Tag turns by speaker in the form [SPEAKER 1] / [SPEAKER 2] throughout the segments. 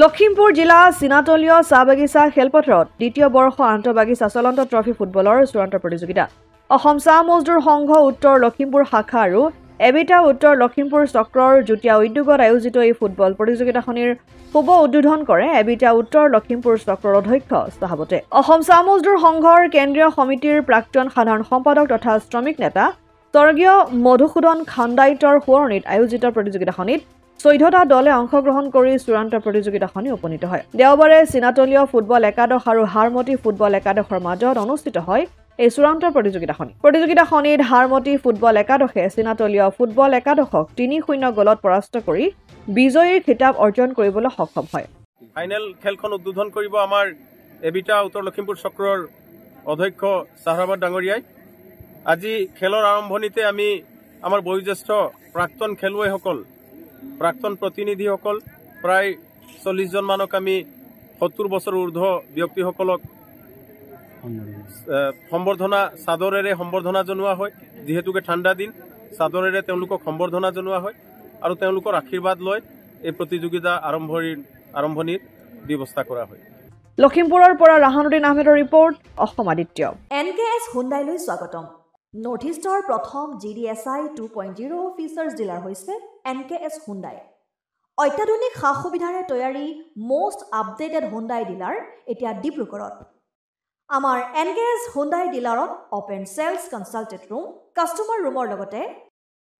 [SPEAKER 1] লখিমপুৰ জিলা সিনাতলীয় চাহবাগিচা খেলপথাৰত দ্বিতীয় বৰ্ষ আন্তঃবাগিচা চলন্ত ট্ৰফি ফুটবলৰ চূড়ান্ত প্ৰতিযোগিতা অসম চাহ মজদুৰ সংঘ উত্তৰ লখিমপুৰ শাখা আৰু এবিটা উত্তৰ লখিমপুৰ চক্ৰৰ যুটীয়া উদ্যোগত আয়োজিত এই ফুটবল প্ৰতিযোগিতাখনিৰ শুভ উদ্বোধন কৰে এবিটা উত্তৰ লখিমপুৰ চক্ৰৰ অধ্যক্ষ চাহাবতে অসম চাহ মজদুৰ সংঘৰ কেন্দ্ৰীয় সমিতিৰ প্ৰাক্তন সাধাৰণ সম্পাদক তথা শ্ৰমিক নেতা স্বৰ্গীয় মধুসূদন খাণ্ডাইতৰ সোঁৱৰণিত আয়োজিত প্ৰতিযোগিতাখনিত 14টা দলে অংশগ্ৰহণ কৰি চূড়ান্ত প্ৰতিযোগিতাখনি উপনীত হয় দেওবাৰে সিনাতলীয় ফুটবল একাদশ আৰু হাৰমতি ফুটবল একাদশৰ মাজত অনুষ্ঠিত হয় এই চূড়ান্ত প্ৰতিযোগিতাখনিত হাৰমতি ফুটবল একাদশে সিনাতলীয় ফুটবল একাদশক 3-0 গলত পৰাস্ত কৰি বিজয়ীৰ খিতাপ অৰ্জন কৰিবলৈ সক্ষম হয়
[SPEAKER 2] ফাইনেল খেলখন উদ্বোধন কৰিব আমাৰ এবিটা উত্তৰ লখিমপুৰ চক্ৰৰ অধ্যক্ষ চাহৰাবাদ ডাঙৰীয়াই আজি খেলৰ আৰম্ভণিতে আমি আমাৰ বয়োজ্যেষ্ঠ প্ৰাক্তন খেলুৱৈসকল প্ৰাক্তন প্ৰতিনিধিসকল প্ৰায় 40 জন মানক আমি 70 বছৰ ঊৰ্ধ্ব ব্যক্তিসকলক সম্বৰ্ধনা সাদৰেৰে সম্বৰ্ধনা জনোৱা হয় যেহেতুকে ঠাণ্ডা দিন সাদৰেৰে তেওঁলোকক সম্বৰ্ধনা জনোৱা হয় আৰু তেওঁলোকৰ আশীৰ্বাদ লৈ এই প্ৰতিযোগিতা আৰম্ভণিৰ ব্যৱস্থা কৰা হয়
[SPEAKER 1] লখিমপুৰৰ পৰা ৰাহানুদ্দিন আহমেদৰ ৰিপৰ্ট অসম আদিত্য
[SPEAKER 3] এনকেএছ হুণ্ডাইলৈ স্বাগতম নৰ্থ ইষ্টৰ প্ৰথম GDSI 2.0 অফিচাৰ্ছ ডিলাৰ হৈছে এনকেএছ হুণ্ডাই অত্যাধুনিক সা-সুবিধাৰে তৈয়াৰী মোষ্ট আপডেটেড হুণ্ডাই ডিলাৰ এতিয়া ডিব্ৰুগড়ত আমাৰ এনকেএছ হুণ্ডাই ডিলাৰত open sales consulted room customer ৰুমৰ লগতে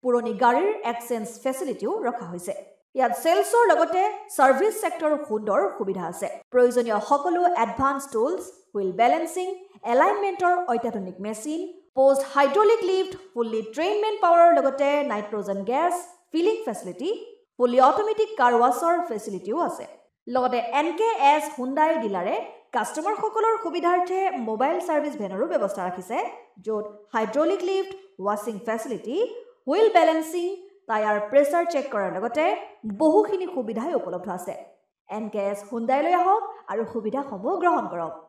[SPEAKER 3] পুৰণি গাড়ীৰ এক্সচেঞ্জ ফেচিলিটিও ৰখা হৈছে ইয়াত সেলছৰ লগতে সাৰ্ভিস সেক্টৰৰ সুন্দৰ সুবিধা আছে প্ৰয়োজনীয় সকলো এডভান্স টুলছ হুইল বেলেন্সিং এলাইনমেন্টৰ অত্যাধুনিক machine post hydraulic lift fully trained man পাৱাৰৰ লগতে nitrogen gas filling facility fully automatic car ৱাছৰ ফেচিলিটিও আছে লগতে এনকেএছ হুণ্ডাই ডিলাৰে কাস্টমাৰ সকলৰ সুবিধাৰ্থে মোবাইল সাৰ্ভিস ভেনৰো ব্যৱস্থা ৰাখিছে য'ত হাইড্ৰলিক লিফ্ট ৱাছিং facility wheel balancing tyre pressure check কৰাৰ লগতে বহুখিনি সুবিধাই উপলব্ধ আছে এনকেএছ হুণ্ডাইলৈ আহক আৰু সুবিধাসমূহ গ্ৰহণ কৰক